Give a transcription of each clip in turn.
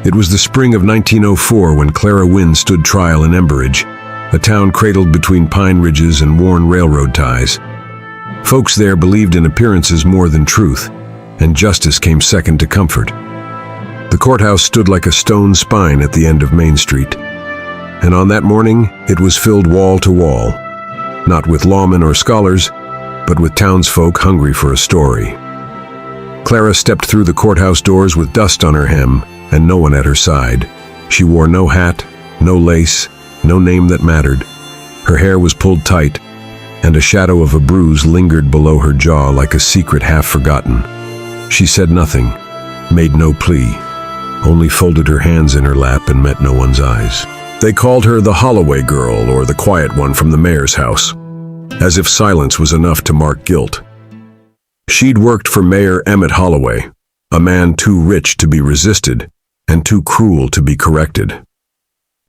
It was the spring of 1904 when Clara Wynn stood trial in Emberidge, a town cradled between pine ridges and worn railroad ties. Folks there believed in appearances more than truth, and justice came second to comfort. The courthouse stood like a stone spine at the end of Main Street, and on that morning it was filled wall to wall, not with lawmen or scholars, but with townsfolk hungry for a story. Clara stepped through the courthouse doors with dust on her hem and no one at her side. She wore no hat, no lace, no name that mattered. Her hair was pulled tight, and a shadow of a bruise lingered below her jaw like a secret half forgotten. She said nothing, made no plea, only folded her hands in her lap and met no one's eyes. They called her the Holloway girl, or the quiet one from the mayor's house, as if silence was enough to mark guilt. She'd worked for Mayor Emmett Holloway, a man too rich to be resisted and too cruel to be corrected.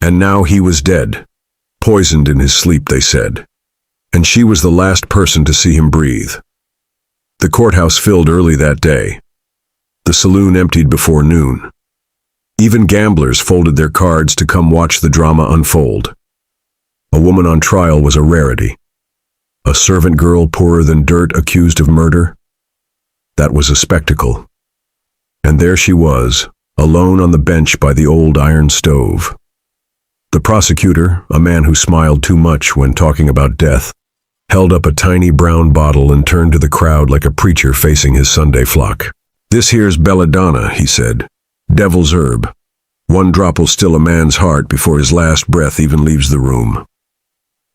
And now he was dead, poisoned in his sleep, they said, and she was the last person to see him breathe. The courthouse filled early that day. The saloon emptied before noon. Even gamblers folded their cards to come watch the drama unfold. A woman on trial was a rarity. A servant girl poorer than dirt accused of murder? That was a spectacle. And there she was, alone on the bench by the old iron stove. The prosecutor, a man who smiled too much when talking about death, held up a tiny brown bottle and turned to the crowd like a preacher facing his Sunday flock. "This here's belladonna," he said. "Devil's herb. One drop will still a man's heart before his last breath even leaves the room."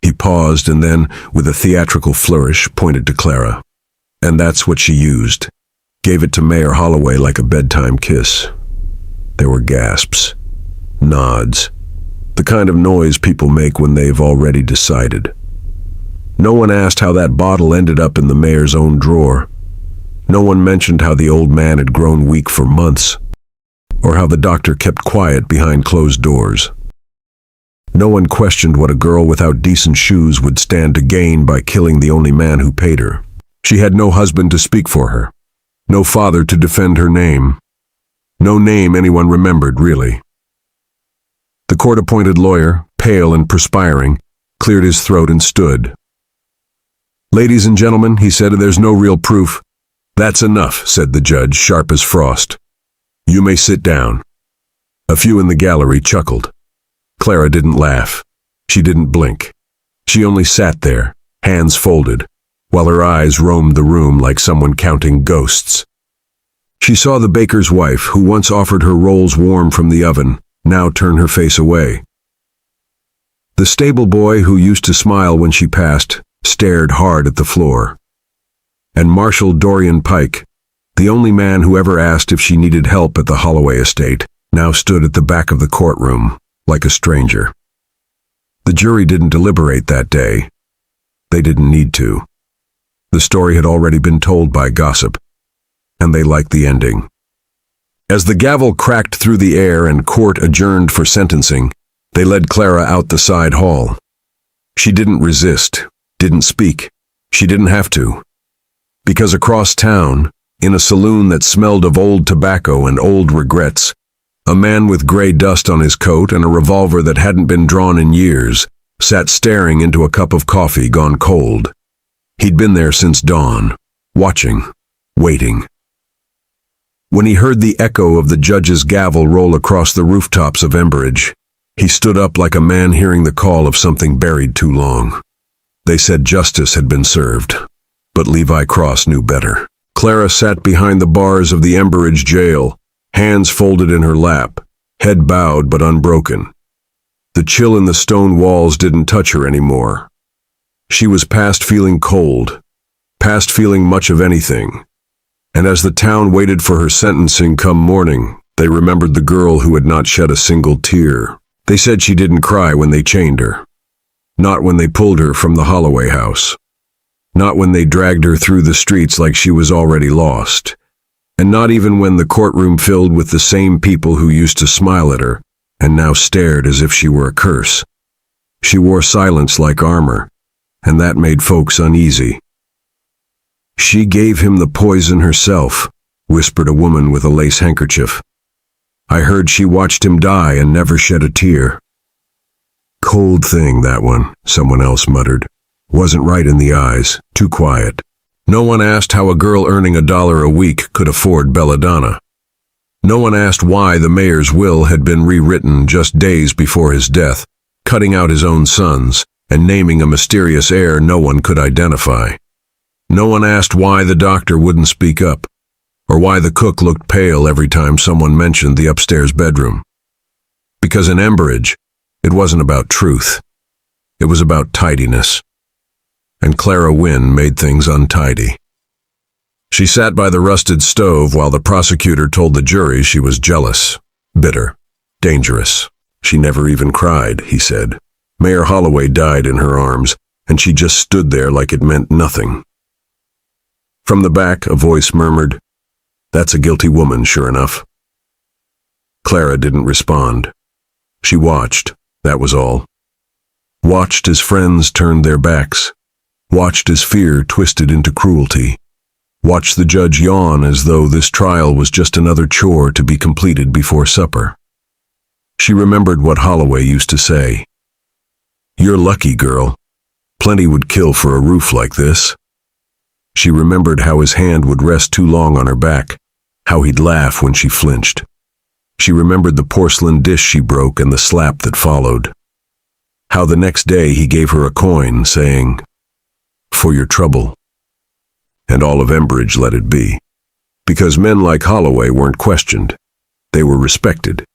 He paused and then, with a theatrical flourish, pointed to Clara. And that's what she used. Gave it to Mayor Holloway like a bedtime kiss. There were gasps, nods, the kind of noise people make when they've already decided. No one asked how that bottle ended up in the mayor's own drawer. No one mentioned how the old man had grown weak for months, or how the doctor kept quiet behind closed doors. No one questioned what a girl without decent shoes would stand to gain by killing the only man who paid her. She had no husband to speak for her, no father to defend her name. No name anyone remembered, really. The court-appointed lawyer, pale and perspiring, cleared his throat and stood. "Ladies and gentlemen," he said, "there's no real proof." "That's enough," said the judge, sharp as frost. "You may sit down." A few in the gallery chuckled. Clara didn't laugh. She didn't blink. She only sat there, hands folded, while her eyes roamed the room like someone counting ghosts. She saw the baker's wife, who once offered her rolls warm from the oven, now turn her face away. The stable boy, who used to smile when she passed, stared hard at the floor. And Marshal Dorian Pike, the only man who ever asked if she needed help at the Holloway estate, now stood at the back of the courtroom, like a stranger. The jury didn't deliberate that day. They didn't need to. The story had already been told by gossip, and they liked the ending. As the gavel cracked through the air and court adjourned for sentencing, they led Clara out the side hall. She didn't resist, didn't speak. She didn't have to. Because across town, in a saloon that smelled of old tobacco and old regrets, a man with gray dust on his coat and a revolver that hadn't been drawn in years sat staring into a cup of coffee gone cold. He'd been there since dawn, watching, waiting. When he heard the echo of the judge's gavel roll across the rooftops of Emberidge, he stood up like a man hearing the call of something buried too long. They said justice had been served, but Levi Cross knew better. Clara sat behind the bars of the Emberidge jail, hands folded in her lap, head bowed but unbroken. The chill in the stone walls didn't touch her anymore. She was past feeling cold, past feeling much of anything. And as the town waited for her sentencing come morning, they remembered the girl who had not shed a single tear. They said she didn't cry when they chained her. Not when they pulled her from the Holloway house. Not when they dragged her through the streets like she was already lost. And not even when the courtroom filled with the same people who used to smile at her and now stared as if she were a curse. She wore silence like armor, and that made folks uneasy. "She gave him the poison herself," whispered a woman with a lace handkerchief. I heard she watched him die and never shed a tear." "Cold thing, that one," someone else muttered. "Wasn't right in the eyes, too quiet." No one asked how a girl earning $1 a week could afford belladonna. No one asked why the mayor's will had been rewritten just days before his death, cutting out his own sons and naming a mysterious heir no one could identify. No one asked why the doctor wouldn't speak up, or why the cook looked pale every time someone mentioned the upstairs bedroom. Because in Emberidge, it wasn't about truth. It was about tidiness. And Clara Wynn made things untidy. She sat by the rusted stove while the prosecutor told the jury she was jealous, bitter, dangerous. She never even cried, he said. Mayor Holloway died in her arms, and she just stood there like it meant nothing. From the back, a voice murmured, "That's a guilty woman, sure enough." Clara didn't respond. She watched, that was all. Watched as friends turned their backs. Watched as fear twisted into cruelty. Watched the judge yawn as though this trial was just another chore to be completed before supper. She remembered what Holloway used to say. "You're lucky, girl. Plenty would kill for a roof like this." She remembered how his hand would rest too long on her back, how he'd laugh when she flinched. She remembered the porcelain dish she broke and the slap that followed. How the next day he gave her a coin, saying, "For your trouble." And all of Emberidge let it be. Because men like Holloway weren't questioned. They were respected.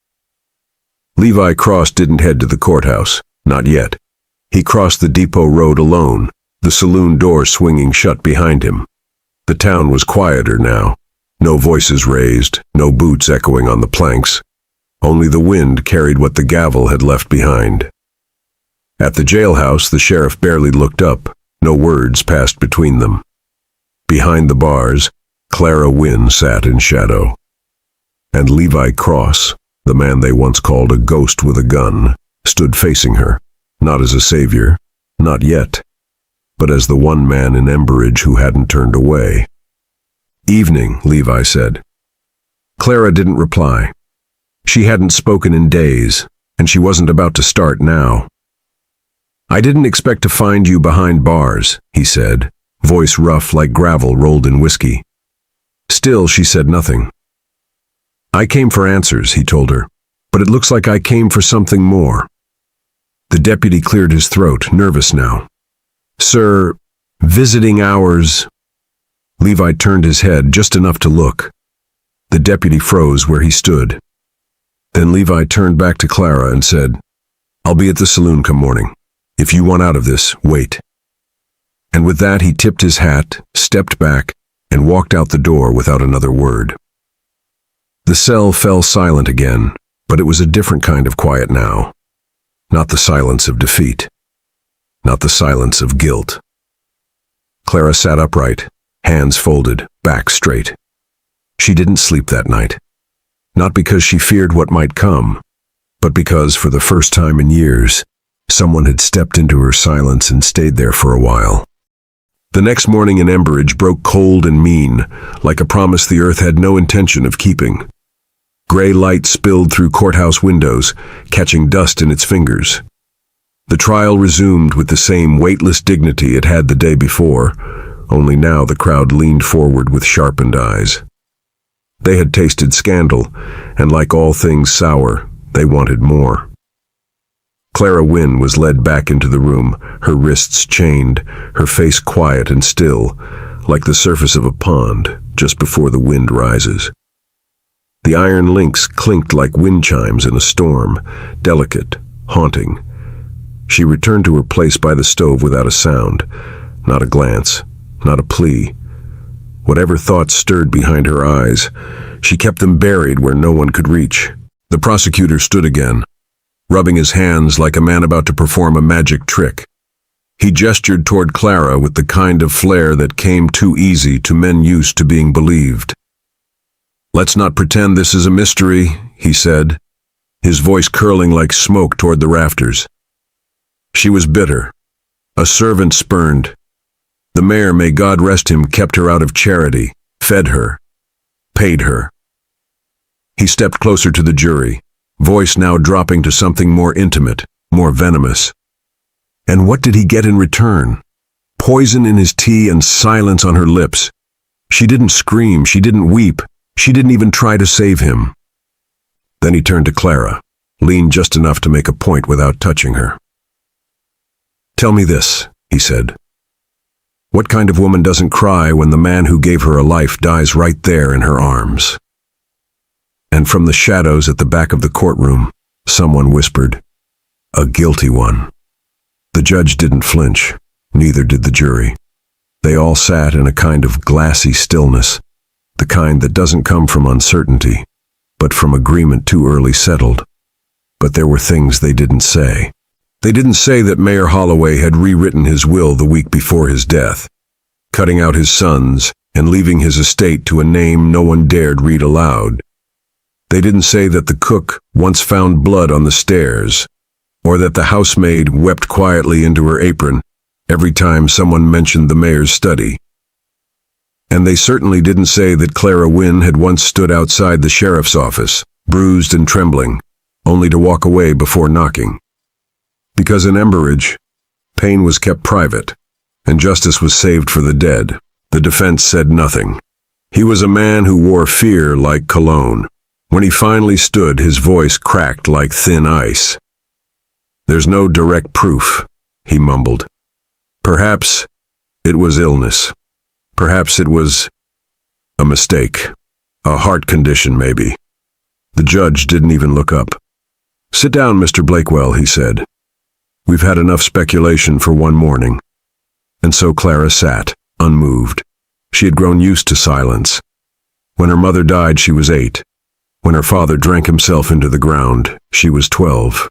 Levi Cross didn't head to the courthouse, not yet. He crossed the depot road alone, the saloon door swinging shut behind him. The town was quieter now. No voices raised, no boots echoing on the planks. Only the wind carried what the gavel had left behind. At the jailhouse, the sheriff barely looked up. No words passed between them. Behind the bars, Clara Wynn sat in shadow. And Levi Cross, the man they once called a ghost with a gun, stood facing her, not as a savior, not yet, but as the one man in Emberidge who hadn't turned away. "Evening," Levi said. Clara didn't reply. She hadn't spoken in days, and she wasn't about to start now. "I didn't expect to find you behind bars," he said, voice rough like gravel rolled in whiskey. Still, she said nothing. "I came for answers," he told her, "but it looks like I came for something more." The deputy cleared his throat, nervous now. "Sir, visiting hours..." Levi turned his head just enough to look. The deputy froze where he stood. Then Levi turned back to Clara and said, "I'll be at the saloon come morning. If you want out of this, wait." And with that he tipped his hat, stepped back, and walked out the door without another word. The cell fell silent again, but it was a different kind of quiet now. Not the silence of defeat. Not the silence of guilt. Clara sat upright, hands folded, back straight. She didn't sleep that night. Not because she feared what might come, but because, for the first time in years, someone had stepped into her silence and stayed there for a while. The next morning in Emberidge broke cold and mean, like a promise the earth had no intention of keeping. Gray light spilled through courthouse windows, catching dust in its fingers. The trial resumed with the same weightless dignity it had the day before, only now the crowd leaned forward with sharpened eyes. They had tasted scandal, and like all things sour, they wanted more. Clara Wynn was led back into the room, her wrists chained, her face quiet and still, like the surface of a pond just before the wind rises. The iron links clinked like wind chimes in a storm, delicate, haunting. She returned to her place by the stove without a sound, not a glance, not a plea. Whatever thoughts stirred behind her eyes, she kept them buried where no one could reach. The prosecutor stood again, rubbing his hands like a man about to perform a magic trick. He gestured toward Clara with the kind of flair that came too easy to men used to being believed. "Let's not pretend this is a mystery," he said, his voice curling like smoke toward the rafters. She was bitter, a servant spurned. The mayor, may God rest him, kept her out of charity, fed her, paid her. He stepped closer to the jury, voice now dropping to something more intimate, more venomous. And what did he get in return? Poison in his tea and silence on her lips. She didn't scream, she didn't weep, she didn't even try to save him. Then he turned to Clara, leaned just enough to make a point without touching her. "Tell me this," he said. "What kind of woman doesn't cry when the man who gave her a life dies right there in her arms?" And from the shadows at the back of the courtroom, someone whispered, "A guilty one." The judge didn't flinch, neither did the jury. They all sat in a kind of glassy stillness, the kind that doesn't come from uncertainty, but from agreement too early settled. But there were things they didn't say. They didn't say that Mayor Holloway had rewritten his will the week before his death, cutting out his sons and leaving his estate to a name no one dared read aloud. They didn't say that the cook once found blood on the stairs, or that the housemaid wept quietly into her apron every time someone mentioned the mayor's study. And they certainly didn't say that Clara Wynn had once stood outside the sheriff's office, bruised and trembling, only to walk away before knocking. Because in Emberidge, pain was kept private, and justice was saved for the dead. The defense said nothing. He was a man who wore fear like cologne. When he finally stood, his voice cracked like thin ice. "There's no direct proof," he mumbled. "Perhaps it was illness. Perhaps it was a mistake. A heart condition, maybe." The judge didn't even look up. "Sit down, Mr. Blakewell," he said. "We've had enough speculation for one morning." And so Clara sat, unmoved. She had grown used to silence. When her mother died, she was 8. When her father drank himself into the ground, she was 12.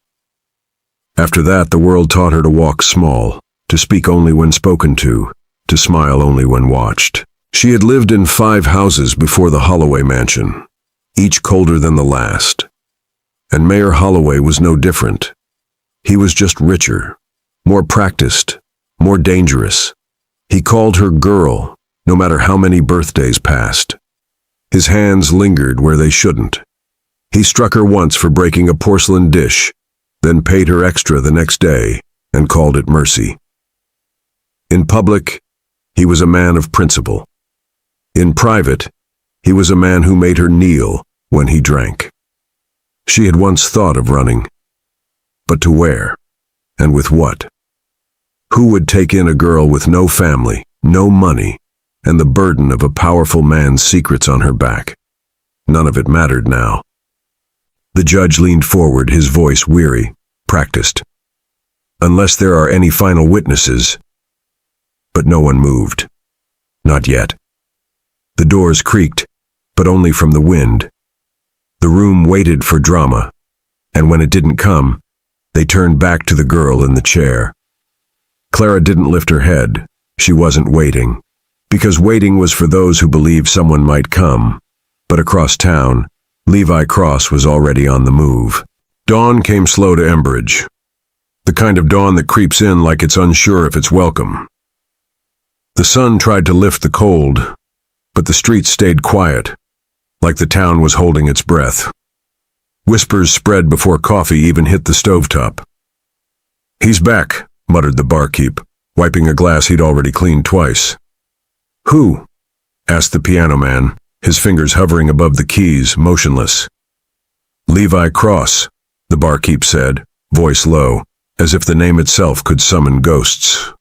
After that, the world taught her to walk small, to speak only when spoken to smile only when watched. She had lived in 5 houses before the Holloway mansion, each colder than the last. And Mayor Holloway was no different. He was just richer, more practiced, more dangerous. He called her girl, no matter how many birthdays passed. His hands lingered where they shouldn't. He struck her once for breaking a porcelain dish, then paid her extra the next day and called it mercy. In public, he was a man of principle. In private, he was a man who made her kneel when he drank. She had once thought of running. But to where? And with what? Who would take in a girl with no family, no money, and the burden of a powerful man's secrets on her back? None of it mattered now. The judge leaned forward, his voice weary, practiced. "Unless there are any final witnesses." But no one moved. Not yet. The doors creaked, but only from the wind. The room waited for drama, and when it didn't come, they turned back to the girl in the chair. Clara didn't lift her head. She wasn't waiting, because waiting was for those who believed someone might come. But across town, Levi Cross was already on the move. Dawn came slow to Emberidge, the kind of dawn that creeps in like it's unsure if it's welcome. The sun tried to lift the cold, but the streets stayed quiet, like the town was holding its breath. Whispers spread before coffee even hit the stovetop. "He's back," muttered the barkeep, wiping a glass he'd already cleaned twice. "Who?" asked the piano man, his fingers hovering above the keys, motionless. "Levi Cross," the barkeep said, voice low, as if the name itself could summon ghosts.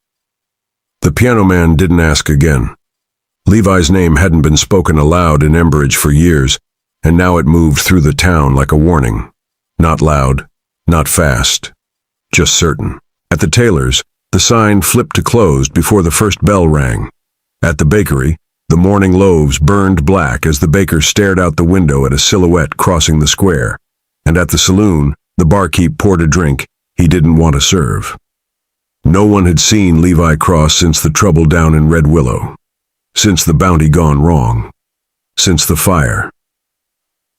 The piano man didn't ask again. Levi's name hadn't been spoken aloud in Emberidge for years, and now it moved through the town like a warning. Not loud, not fast, just certain. At the tailor's, the sign flipped to closed before the first bell rang. At the bakery, the morning loaves burned black as the baker stared out the window at a silhouette crossing the square. And at the saloon, the barkeep poured a drink he didn't want to serve. No one had seen Levi Cross since the trouble down in Red Willow, since the bounty gone wrong, since the fire.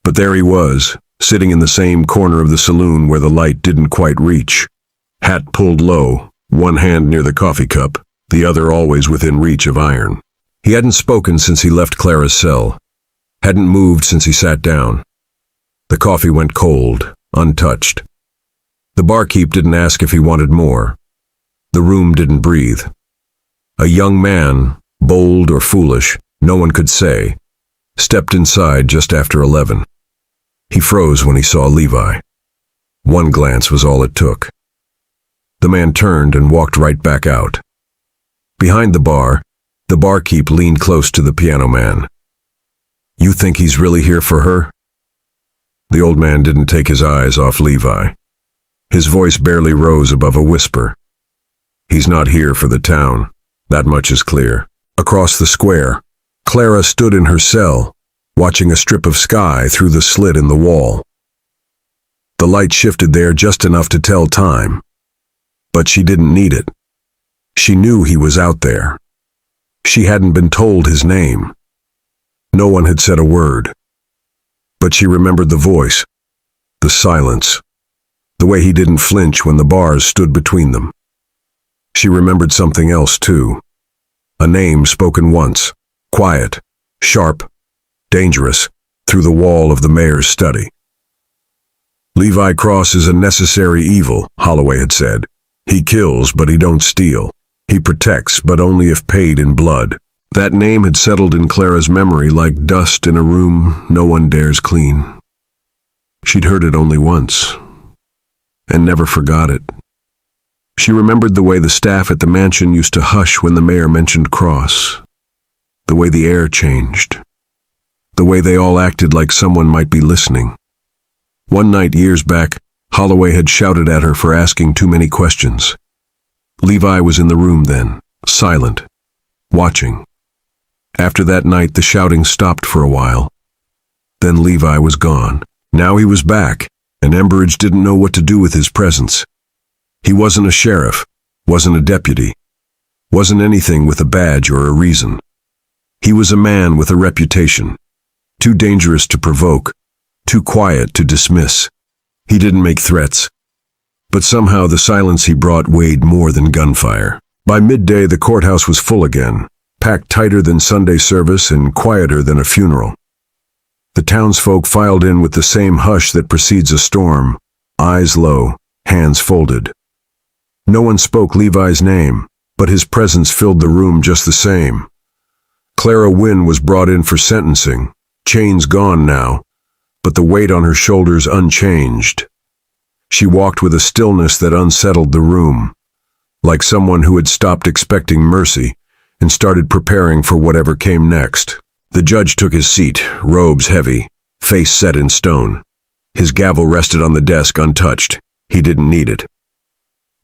But there he was, sitting in the same corner of the saloon where the light didn't quite reach. Hat pulled low, one hand near the coffee cup, the other always within reach of iron. He hadn't spoken since he left Clara's cell, hadn't moved since he sat down. The coffee went cold, untouched. The barkeep didn't ask if he wanted more. The room didn't breathe. A young man, bold or foolish, no one could say, stepped inside just after 11. He froze when he saw Levi. One glance was all it took. The man turned and walked right back out. Behind the barkeep leaned close to the piano man. "You think he's really here for her?" The old man didn't take his eyes off Levi. His voice barely rose above a whisper. "He's not here for the town. That much is clear." Across the square, Clara stood in her cell, watching a strip of sky through the slit in the wall. The light shifted there just enough to tell time. But she didn't need it. She knew he was out there. She hadn't been told his name. No one had said a word. But she remembered the voice, the silence, the way he didn't flinch when the bars stood between them. She remembered something else too. A name spoken once, quiet, sharp, dangerous, through the wall of the mayor's study. "Levi Cross is a necessary evil," Holloway had said. "He kills, but he don't steal. He protects, but only if paid in blood." That name had settled in Clara's memory like dust in a room no one dares clean. She'd heard it only once, and never forgot it. She remembered the way the staff at the mansion used to hush when the mayor mentioned Cross, the way the air changed, the way they all acted like someone might be listening. One night years back, Holloway had shouted at her for asking too many questions. Levi was in the room then, silent, watching. After that night, the shouting stopped for a while. Then Levi was gone. Now he was back, and Emberidge didn't know what to do with his presence. He wasn't a sheriff, wasn't a deputy, wasn't anything with a badge or a reason. He was a man with a reputation, too dangerous to provoke, too quiet to dismiss. He didn't make threats, but somehow the silence he brought weighed more than gunfire. By midday, the courthouse was full again, packed tighter than Sunday service and quieter than a funeral. The townsfolk filed in with the same hush that precedes a storm, eyes low, hands folded. No one spoke Levi's name, but his presence filled the room just the same. Clara Wynn was brought in for sentencing, chains gone now, but the weight on her shoulders unchanged. She walked with a stillness that unsettled the room, like someone who had stopped expecting mercy and started preparing for whatever came next. The judge took his seat, robes heavy, face set in stone. His gavel rested on the desk untouched. He didn't need it.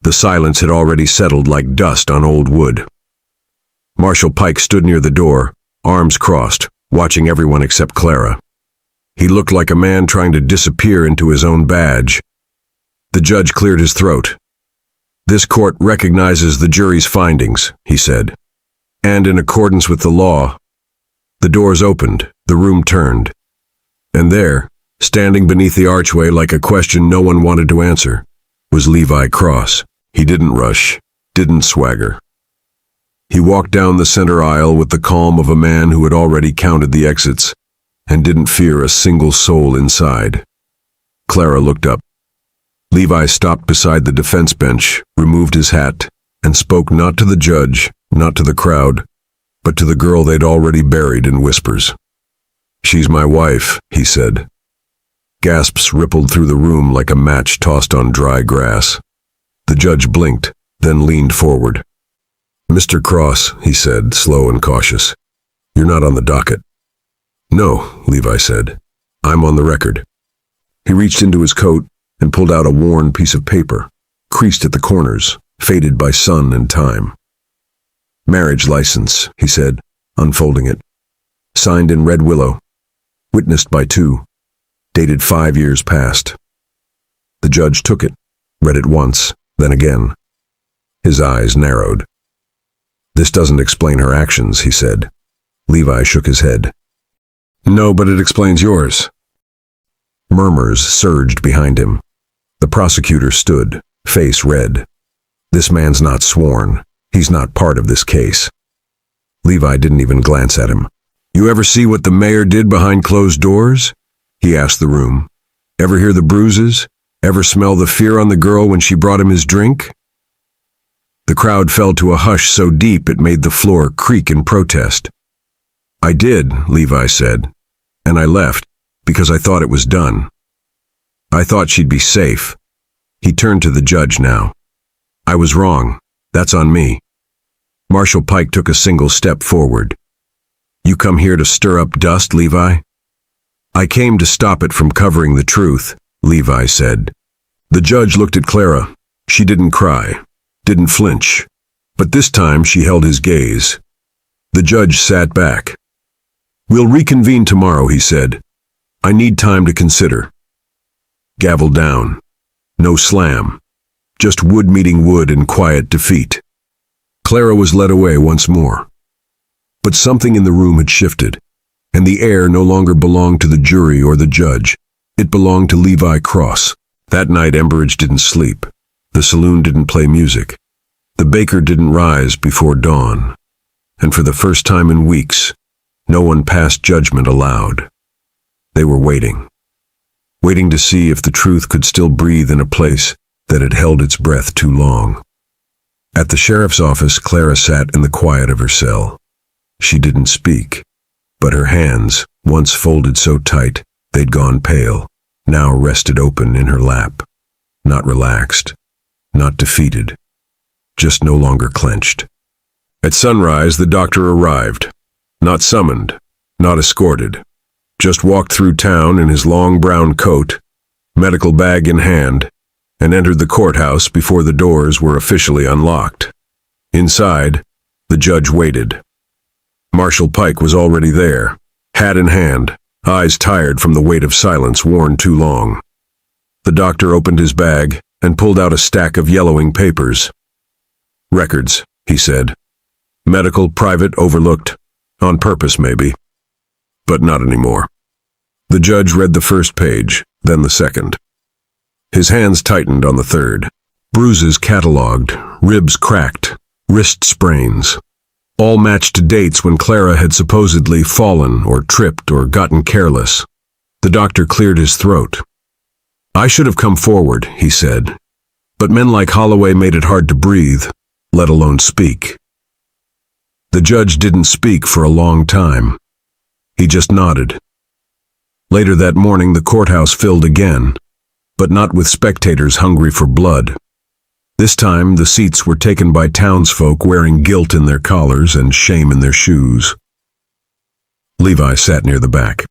The silence had already settled like dust on old wood. Marshal Pike stood near the door, arms crossed, watching everyone except Clara. He looked like a man trying to disappear into his own badge. The judge cleared his throat. "This court recognizes the jury's findings," he said. "And in accordance with the law." The doors opened, the room turned. And there, standing beneath the archway like a question no one wanted to answer, was Levi Cross. He didn't rush, didn't swagger. He walked down the center aisle with the calm of a man who had already counted the exits and didn't fear a single soul inside. Clara looked up. Levi stopped beside the defense bench, removed his hat, and spoke not to the judge, not to the crowd, but to the girl they'd already buried in whispers. "She's my wife," he said. Gasps rippled through the room like a match tossed on dry grass. The judge blinked, then leaned forward. "Mr. Cross," he said, slow and cautious, "you're not on the docket." "No," Levi said. "I'm on the record." He reached into his coat and pulled out a worn piece of paper, creased at the corners, faded by sun and time. "Marriage license," he said, unfolding it. "Signed in red willow. Witnessed by 2. Dated 5 years past." The judge took it, read it once, then again. His eyes narrowed. "This doesn't explain her actions," he said. Levi shook his head. "No, but it explains yours." Murmurs surged behind him. The prosecutor stood, face red. "This man's not sworn. He's not part of this case." Levi didn't even glance at him. "You ever see what the mayor did behind closed doors?" he asked the room. Ever hear the bruises? Ever smell the fear on the girl when she brought him his drink? The crowd fell to a hush so deep it made the floor creak in protest. I did, Levi said, and I left because I thought it was done. I thought she'd be safe. He turned to the judge now. I was wrong. That's on me. Marshal Pike took a single step forward. You come here to stir up dust, Levi? I came to stop it from covering the truth, Levi said. The judge looked at Clara. She didn't cry, didn't flinch, but this time she held his gaze. The judge sat back. We'll reconvene tomorrow, he said. I need time to consider. Gavel down. No slam. Just wood meeting wood in quiet defeat. Clara was led away once more. But something in the room had shifted, and the air no longer belonged to the jury or the judge. It belonged to Levi Cross. That night Emberidge didn't sleep. The saloon didn't play music. The baker didn't rise before dawn. And for the first time in weeks, no one passed judgment aloud. They were waiting. Waiting to see if the truth could still breathe in a place that had held its breath too long. At the sheriff's office, Clara sat in the quiet of her cell. She didn't speak, but her hands, once folded so tight they'd gone pale, now rested open in her lap. Not relaxed, not defeated, just no longer clenched. At sunrise, the doctor arrived. Not summoned, not escorted. Just walked through town in his long brown coat, medical bag in hand, and entered the courthouse before the doors were officially unlocked. Inside, the judge waited. Marshal Pike was already there, hat in hand, eyes tired from the weight of silence worn too long. The doctor opened his bag and pulled out a stack of yellowing papers. Records, he said. Medical, private, overlooked. On purpose, maybe. But not anymore. The judge read the first page, then the second. His hands tightened on the third. Bruises catalogued, ribs cracked, wrist sprains. All matched dates when Clara had supposedly fallen or tripped or gotten careless. The doctor cleared his throat. I should have come forward, he said. But men like Holloway made it hard to breathe, let alone speak. The judge didn't speak for a long time. He just nodded. Later that morning, the courthouse filled again, but not with spectators hungry for blood. This time, the seats were taken by townsfolk wearing guilt in their collars and shame in their shoes. Levi sat near the back.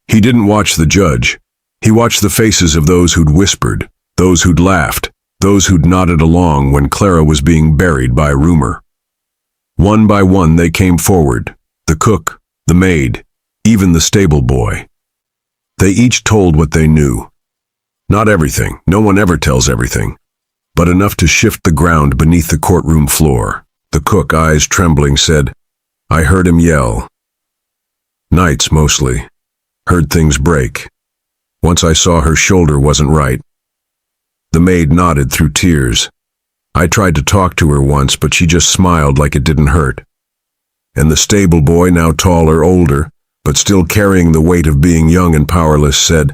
He didn't watch the judge. He watched the faces of those who'd whispered, those who'd laughed, those who'd nodded along when Clara was being buried by rumor. One by one they came forward, the cook, the maid, even the stable boy. They each told what they knew. Not everything, no one ever tells everything, but enough to shift the ground beneath the courtroom floor. The cook, eyes trembling, said, I heard him yell. Nights, mostly. Heard things break. Once I saw her shoulder wasn't right. The maid nodded through tears. I tried to talk to her once, but she just smiled like it didn't hurt. And the stable boy, now taller, older, but still carrying the weight of being young and powerless, said,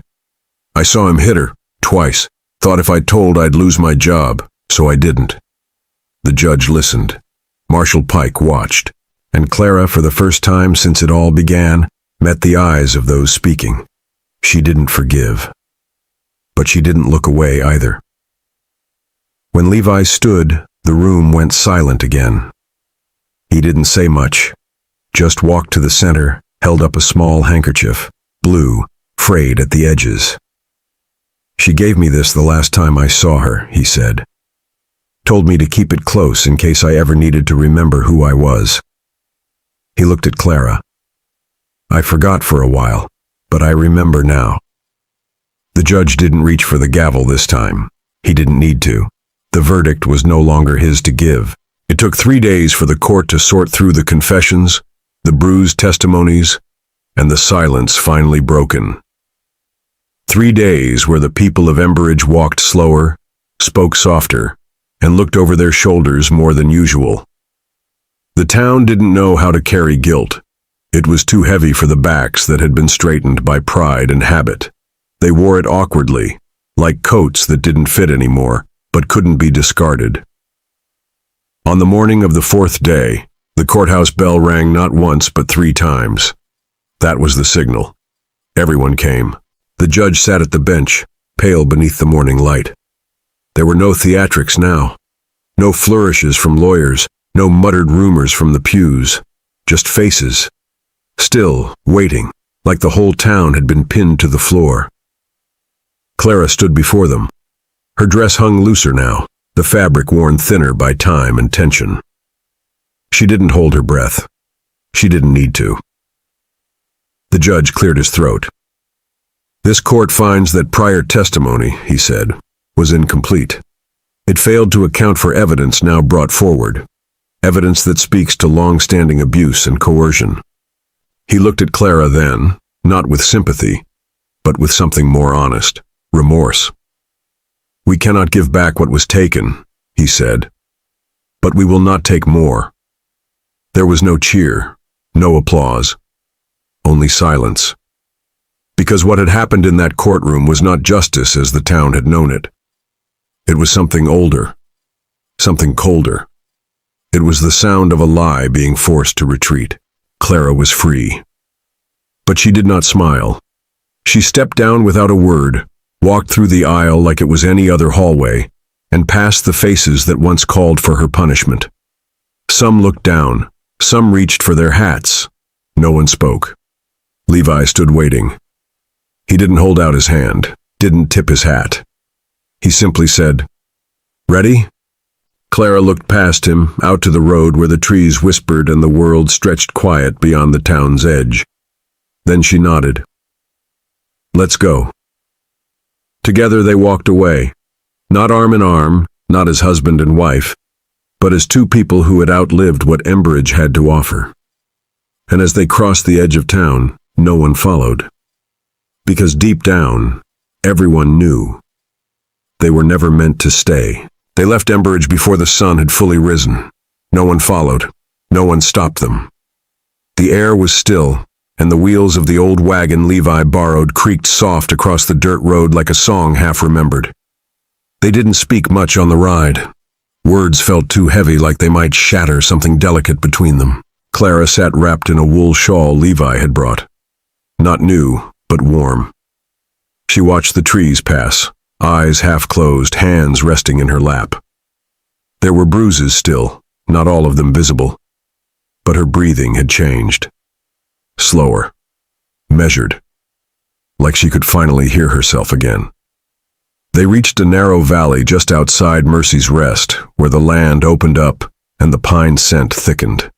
I saw him hit her, twice. Thought if I told I'd lose my job, so I didn't. The judge listened. Marshal Pike watched, and Clara, for the first time since it all began, met the eyes of those speaking. She didn't forgive. But she didn't look away either. When Levi stood, the room went silent again. He didn't say much, just walked to the center, held up a small handkerchief, blue, frayed at the edges. She gave me this the last time I saw her, he said. Told me to keep it close in case I ever needed to remember who I was. He looked at Clara. I forgot for a while, but I remember now. The judge didn't reach for the gavel this time. He didn't need to. The verdict was no longer his to give. It took 3 days for the court to sort through the confessions, the bruised testimonies, and the silence finally broken. 3 days where the people of Emberidge walked slower, spoke softer, and looked over their shoulders more than usual. The town didn't know how to carry guilt. It was too heavy for the backs that had been straightened by pride and habit. They wore it awkwardly, like coats that didn't fit anymore, but couldn't be discarded. On the morning of the fourth day, the courthouse bell rang not once but 3 times. That was the signal. Everyone came. The judge sat at the bench, pale beneath the morning light. There were no theatrics now. No flourishes from lawyers, no muttered rumors from the pews. Just faces. Still, waiting, like the whole town had been pinned to the floor. Clara stood before them. Her dress hung looser now, the fabric worn thinner by time and tension. She didn't hold her breath. She didn't need to. The judge cleared his throat. "This court finds that prior testimony," he said, "was incomplete. It failed to account for evidence now brought forward, evidence that speaks to long-standing abuse and coercion." He looked at Clara then, not with sympathy, but with something more honest, remorse. "We cannot give back what was taken," he said, "but we will not take more." There was no cheer, no applause, only silence. Because what had happened in that courtroom was not justice as the town had known it. It was something older, something colder. It was the sound of a lie being forced to retreat. Clara was free. But she did not smile. She stepped down without a word, walked through the aisle like it was any other hallway, and past the faces that once called for her punishment. Some looked down, some reached for their hats. No one spoke. Levi stood waiting. He didn't hold out his hand, didn't tip his hat. He simply said, "Ready?" Clara looked past him, out to the road where the trees whispered and the world stretched quiet beyond the town's edge. Then she nodded. "Let's go." Together they walked away, not arm in arm, not as husband and wife, but as 2 people who had outlived what Emberidge had to offer. And as they crossed the edge of town, no one followed. Because deep down, everyone knew. They were never meant to stay. They left Emberidge before the sun had fully risen. No one followed. No one stopped them. The air was still, and the wheels of the old wagon Levi borrowed creaked soft across the dirt road like a song half remembered. They didn't speak much on the ride. Words felt too heavy, like they might shatter something delicate between them. Clara sat wrapped in a wool shawl Levi had brought. Not new, but warm. She watched the trees pass, eyes half closed, hands resting in her lap. There were bruises still, not all of them visible, but her breathing had changed. Slower, measured, like she could finally hear herself again. They reached a narrow valley just outside Mercy's Rest, where the land opened up and the pine scent thickened.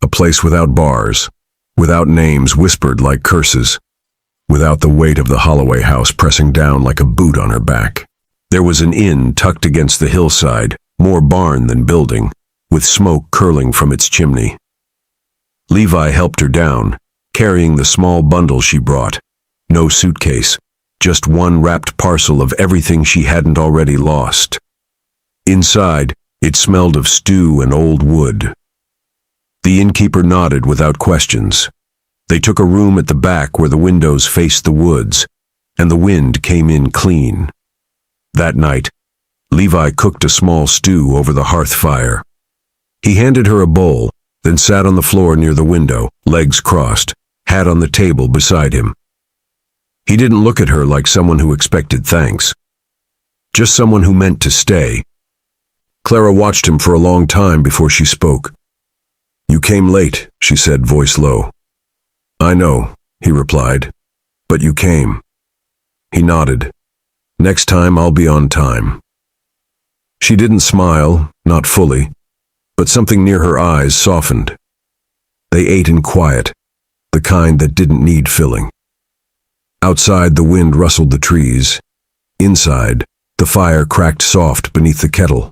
A place without bars, without names whispered like curses, without the weight of the Holloway house pressing down like a boot on her back. There was an inn tucked against the hillside, more barn than building, with smoke curling from its chimney. Levi helped her down, carrying the small bundle she brought. No suitcase, just one wrapped parcel of everything she hadn't already lost. Inside, it smelled of stew and old wood. The innkeeper nodded without questions. They took a room at the back where the windows faced the woods, and the wind came in clean. That night, Levi cooked a small stew over the hearth fire. He handed her a bowl, then sat on the floor near the window, legs crossed, hat on the table beside him. He didn't look at her like someone who expected thanks, just someone who meant to stay. Clara watched him for a long time before she spoke. "You came late," she said, voice low. "I know," he replied, "but you came." He nodded. "Next time I'll be on time." She didn't smile, not fully, but something near her eyes softened. They ate in quiet, the kind that didn't need filling. Outside, the wind rustled the trees. Inside, the fire cracked soft beneath the kettle.